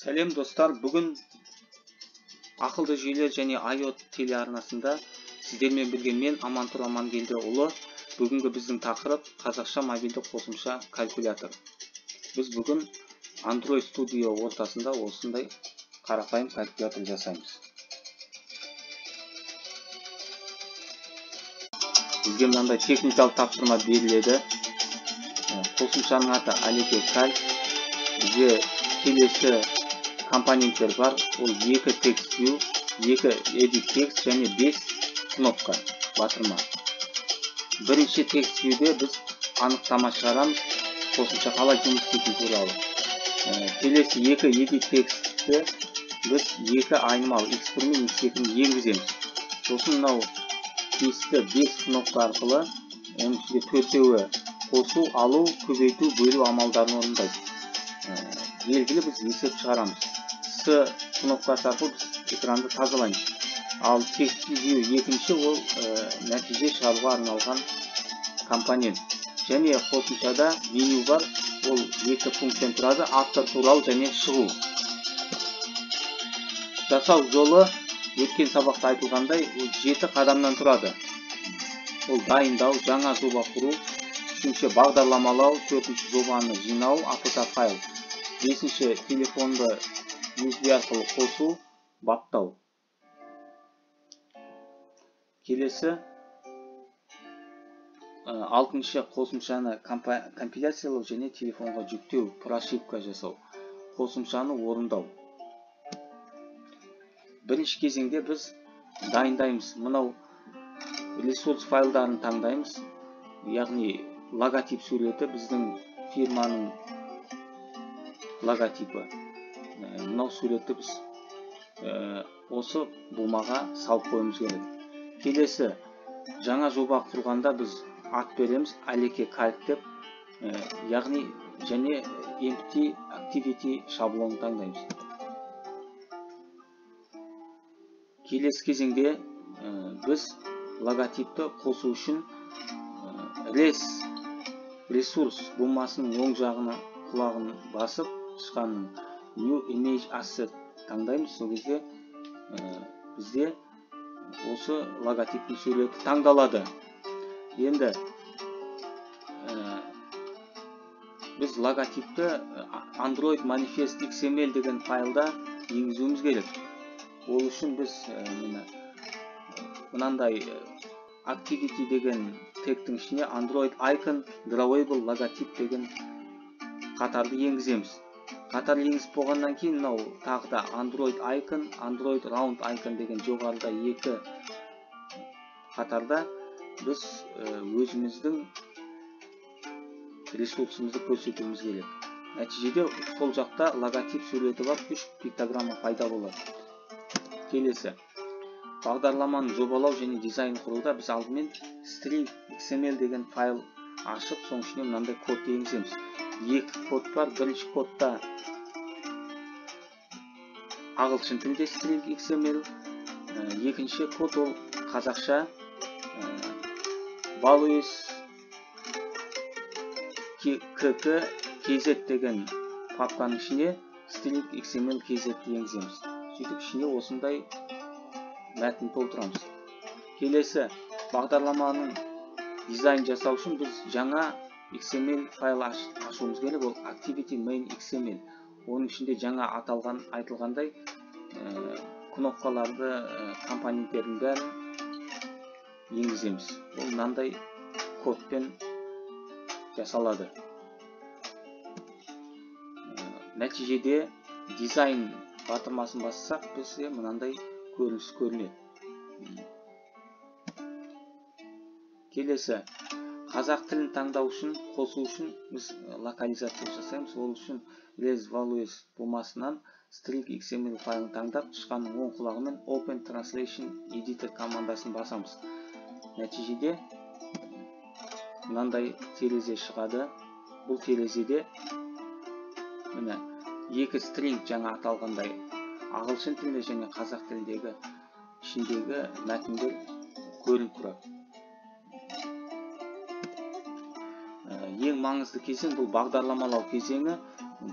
Сәлем достар, бүгін ақылды жүйелер және IoT телеарнасында сіздермен бірге мен Амантұр Амангелдіұлы. Бүгінгі біздің тақырып қазақша мобильді қосымша калькулятор. Біз бүгін Android Studio ортасында осындай қарапайым калькулятор жасаймыз. Бізге мынандай техникалық тапсырма беріледі. Қосымшаның аты Алеке Calc. Бізге келесі компоненттер бар. Ол 2 текст view, 2 edit текст және 5 кнопка батырма. Бірінші текст viewде біз анықтама шығарамыз, қосымша қалай жұмыс істейтін туралы. Келесі 2 edit текстті біз 2 айнымалы x1 мен x2-ні енгіземіз. Сосын мынау тестті 5 кнопка арқылы оның ішінде 4-еуі қосу, алу, көбейту, бөлу амалдарын орындайды. Белгілі біз есеп шығарамыз. С кнопкасы арқылы біз экранды тазалаймыз. Ал текст view екінші ол нәтиже шығаруға арналған компонент. Және қосымшада меню бар. Ол 2 функциядан тұрады: автор туралы және шығу. Жасау жолы өткен сабақта айтылғандай 7 қадамнан тұрады. Ол дайындау, жаңа жоба құру, 3-ші бағдарламалау, 4-ші жобаны жинау, файл, 5-ші телефонды USB арқылы қосу, баптау. Келесі 6-ші қосымшаны компиляциялау және телефонға жүктеу, прошивка жасау, қосымшаны орындау. Бірінші кезеңде біз дайындаймыз. Мынау ресурс файлдарын таңдаймыз. Яғни логотип суреті, біздің фирманың логотипі. Мынау суретті біз осы бумаға салып қойымыз керек. Келесі, жаңа жоба құрғанда біз ат береміз, Алеке Calc деп, яғни және empty activity шаблонын таңдаймыз. Келесі кезеңде біз логотипті қосу үшін ресурс бумасының оң жағына құлағын басып, тышқанның New Image Asset таңдаймыз. Сол кезде бізде осы логотиптің суреті таңдалады. Енді біз логотипті Android Manifest XML деген файлда енгізуіміз керек. Ол үшін біз мынандай Activity деген тегтің ішіне Android Icon Drawable логотип деген қатарды енгіземіз. Қатар енгізіп болғаннан кейін мынау тағы да Android Icon, Android Round Icon деген жоғарыда 2 қатарда біз өзіміздің ресурсымызды көрсетуіміз керек. Нәтижеде сол жақта логотип суреті бар 3 пиктограмма пайда болады. Келесі, бағдарламаны жобалау және дизайн құруда біз алдымен string XML деген файл ашып, соның ішіне мынандай код енгіземіз. 2 код бар. Бірінші кодта ағылшын тілінде string XML, екінші код ол қазақша values kz деген папканың ішіне string XML kz-ті енгіземіз. Сөйтіп ішіне осындай мәтін толтырамыз. Келесі, бағдарламаның дизайн жасау үшін біз жаңа XML файл ашуымыз керек. Ол Activity Main XML. Оның ішінде жаңа айтылғандай кнопкаларды, компоненттердің бәрін енгіземіз. Ол мынандай кодпен жасалады. Нәтижеде дизайн батырмасын бассақ, бізде мынандай көрініс көрінеді. Келесі, қазақ тілін таңдау үшін, қосу үшін біз локализация жасаймыз. Ол үшін res values бумасынан string XML файлын таңдап, тышқанның оң құлағымен Open Translation Editor командасын басамыз. Нәтижеде мынандай терезе шығады. Бұл терезеде 2 string жаңа аталғандай ағылшын тілінде және қазақ тіліндегі ішіндегі мәтіндер көрініп тұрады. Ең маңызды кезең бұл бағдарламалау кезеңі.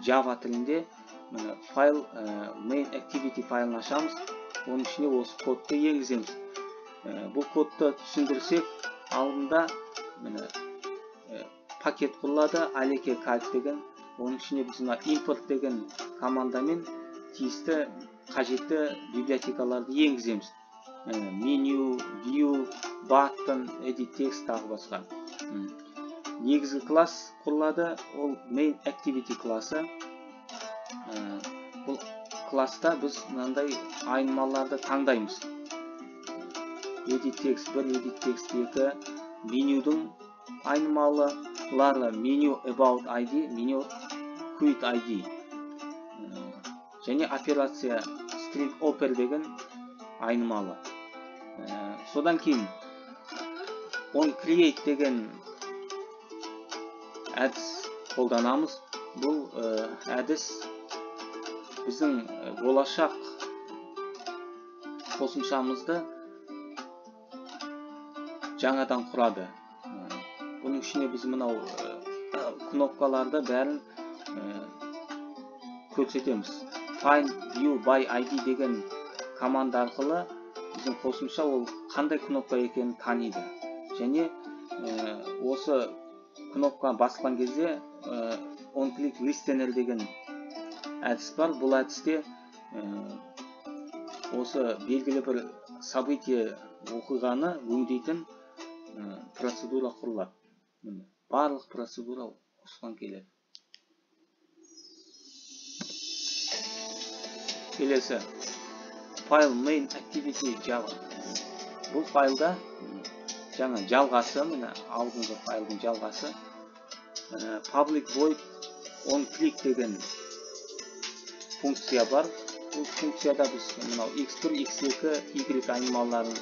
Java тілінде мына файл main activity файлын ашамыз. Оның ішіне осы кодты енгіземіз. Бұл кодты түсіндірсек, алдында мына пакет құрылады, aleке calc деген. Оның ішіне біз мына import деген командамен тиісті қажетті библиотекаларды енгіземіз. Menu, view, button, edit text тағы басқа. Негізгі класс құрылады, ол main activity класы. Бұл класста біз мынандай айнымаларды таңдаймыз. Edit text 1, edit text 2, менюдің айнымалылары menu about ID, menu quit ID. Және операция string oper деген айнымалы. Содан кейін on create деген әдіс қолданамыз. Бұл әдіс біздің болашақ қосымшамызды жаңадан құрады. Бұның ішіне біз мынау кнопкаларды бәрін көрсетеміз. Find view by ID деген команда арқылы біздің қосымша ол қандай кнопка екенін таниды. Және осы кнопка басқан кезде on click listener деген әдіс бар. Бұл әдісте осы белгілі бір событие оқиғаны өңдейтін процедура құрылады. Барлық процедура осыған келеді. Келесі файл main activity Java. Бұл файлда жаңа жалғасы, мына алдыңғы файлдың жалғасы public void on click деген функция бар. Бұл функцияда біз мынау x1, x2, y айнымаларын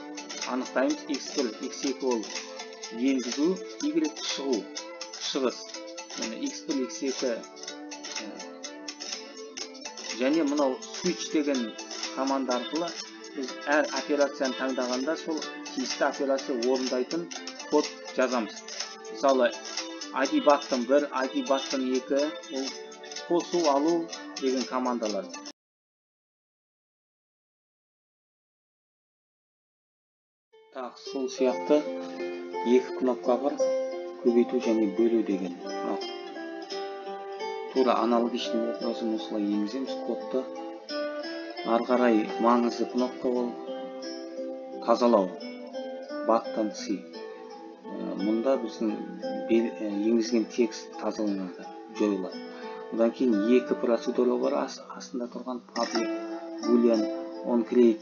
анықтаймыз. x1, x2 ол енгізу, y шығу, шығыс. x1, x2 және мынау switch деген команда арқылы біз әр операцияны таңдағанда сол тиісті операция орындайтын код жазамыз. Мысалы, ID button 1, ID button 2 ол қосу, алу деген командалар. Так, сол сияқты екі кнопка бар, көбейту және бөлу деген. Тура аналогичный образын осылай енгіземіз кодты. Ары қарай маңызды кнопка ол тазалау. Button C. Мұнда біздің енгізген текст тазаланады, жойылады. Одан кейін екі процедура бар, астында тұрған public boolean on create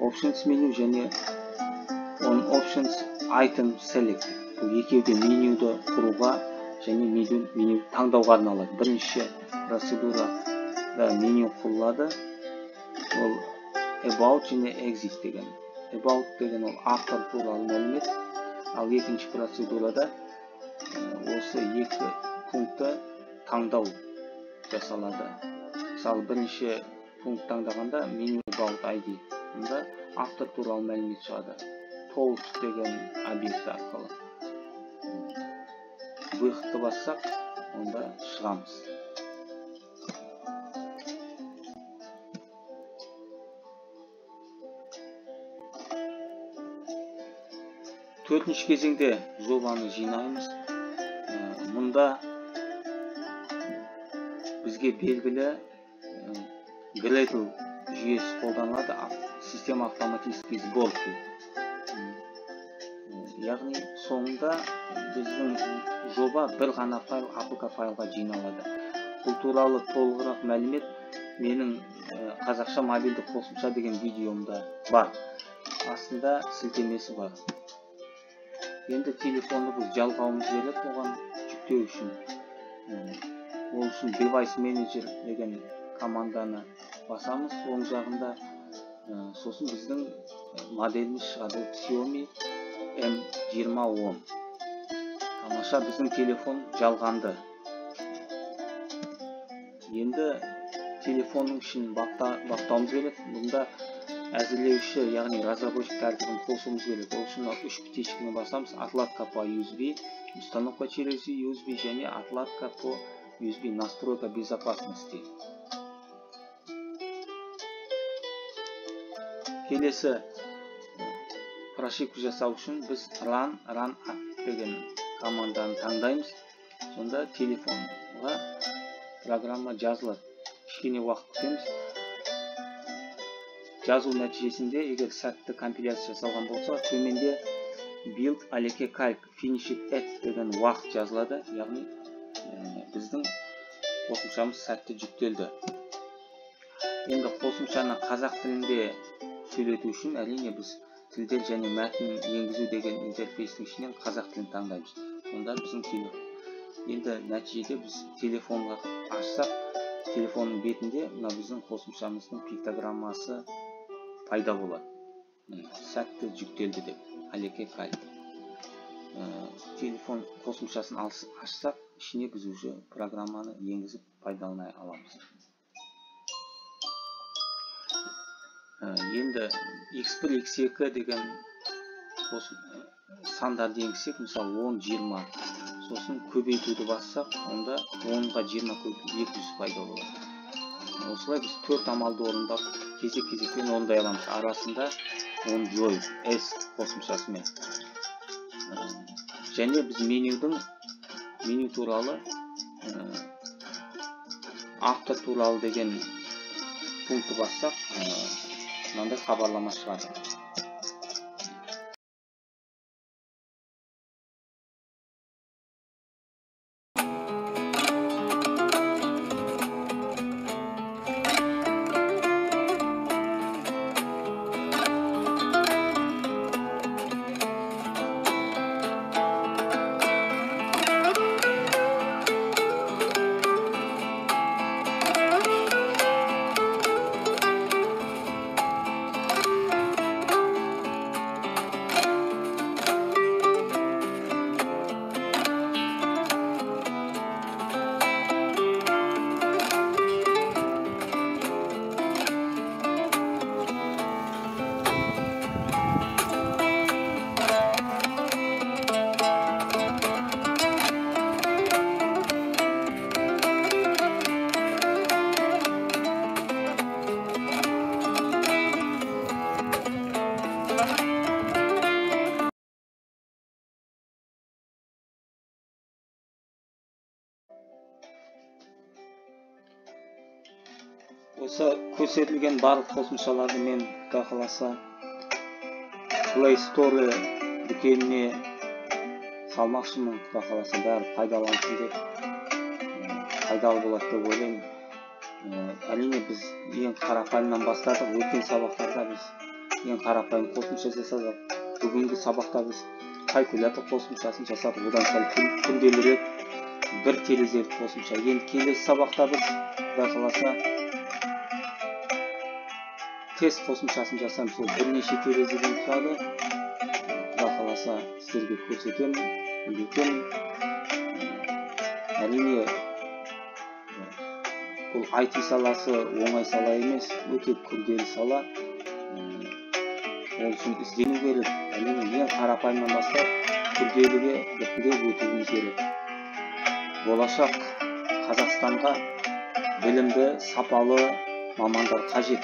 options меню және on options item select. Бұл екеуі де менюді құруға және меню таңдауға арналады. Бірінші процедурада меню құрылады. Ол about және exit деген. About деген ол автор туралы мәлімет. Ал екінші процедурада осы екі пунктты таңдау жасалады. Мысалы, бірінші пункт таңдағанда menu about ID. Мұнда автор туралы мәлімет шығады. Toast деген объект арқылы. Выходты бассақ, онда шығамыз. Төртінші кезеңде жобаны жинаймыз. Мұнда бізге белгілі Gradle жүйесі қолданылады, система автоматический сборки. Яғни соңында біздің жоба бір ғана файл, APK файлға жиналады. Бұл туралы толығырақ мәлімет менің қазақша мобильді қосымша деген видеомда бар. Астында сілтемесі бар. Енді телефонды біз жалғауымыз керек, оған жүктеу үшін. Ол үшін Device Manager деген команданы басамыз. Оң жағында сосын біздің моделіміз шығады. Xiaomi M2010. Тамаша, біздің телефон жалғанды. Енді телефонның ішін бақтауымыз керек. Бұнда әзірлеуші, яғни разработчик тәртібін қосуымыз керек. Ол үшін үш птичканы басамыз. Отладка по USB, установка через USB және отладка по USB, настройка безопасности. келесі прошивка жасау үшін біз run деген команданы таңдаймыз. Сонда телефонға программа жазылады. Кішкене уақыт күтеміз. Жазу нәтижесінде егер сәтті компиляция жасалған болса, төменде build Aleke Calc finished at деген уақыт жазылады. Яғни біздің қосымшамыз сәтті жүктелді. Енді қосымшаны қазақ тілінде сөйлету үшін әрине біз тілдер және мәтін енгізу деген интерфейстің ішінен қазақ тілін таңдаймыз. Сонда біздің телефон. Енді нәтижеде біз телефонға ашсақ, телефонның бетінде мына біздің қосымшамыздың пиктограммасы пайда болады. Сәтті жүктелді деп. Aleke Calc. Телефон қосымшасын ашсақ, ішіне біз уже программаны енгізіп пайдалана аламыз. Енді x1, x2 деген сандарды енгізсек, мысалы 10, 20. Сосын көбейтуді бассақ, онда 10-ға 20 көбейту 200 пайда болады. Осылай біз 4 амалды орындап, кезек-кезекпен орындай аламыз. Арасында оны жойып, S қосымшасымен. Және біз меню туралы, автор туралы деген пункті бассақ, мынандай хабарлама шығады. Осы көрсетілген барлық қосымшаларды мен Құдай қаласа Play Store дүкеніне салмақшымын. Құдай қаласа бәрі пайдалансын деп, пайдалы болады деп ойлаймын. Әрине біз ең қарапайымнан бастадық. Өткен сабақтарда біз ең қарапайым қосымша жасадық. Бүгінгі сабақта біз калькулятор қосымшасын жасадық. Одан сәл күнделірек бір терезелік қосымша. Енді келесі сабақта біз Құдай қаласа тест қосымшасын жасаймыз. Ол бірнеше терезеден тұрады. Құдай қаласа сіздерге көрсетемін, үйретемін. Әрине бұл IT саласы оңай сала емес, өте күрделі сала. Ол үшін іздену керек. Әрине ең қарапайымнан бастап күрделіге біртіндеп өтуіміз керек. Болашақ Қазақстанға білімді, сапалы мамандар қажет.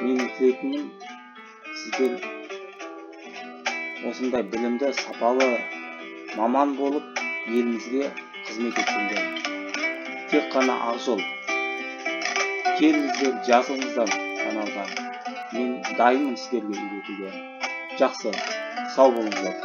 Менің тілейтінім сіздер осындай білімді, сапалы маман болып елімізге қызмет етсеңдер. Тек қана ақжол. Келіңіздер, жазылыңыздар каналға. Мен дайынмын сіздерге үйретуге. Жақсы, сау болыңыздар.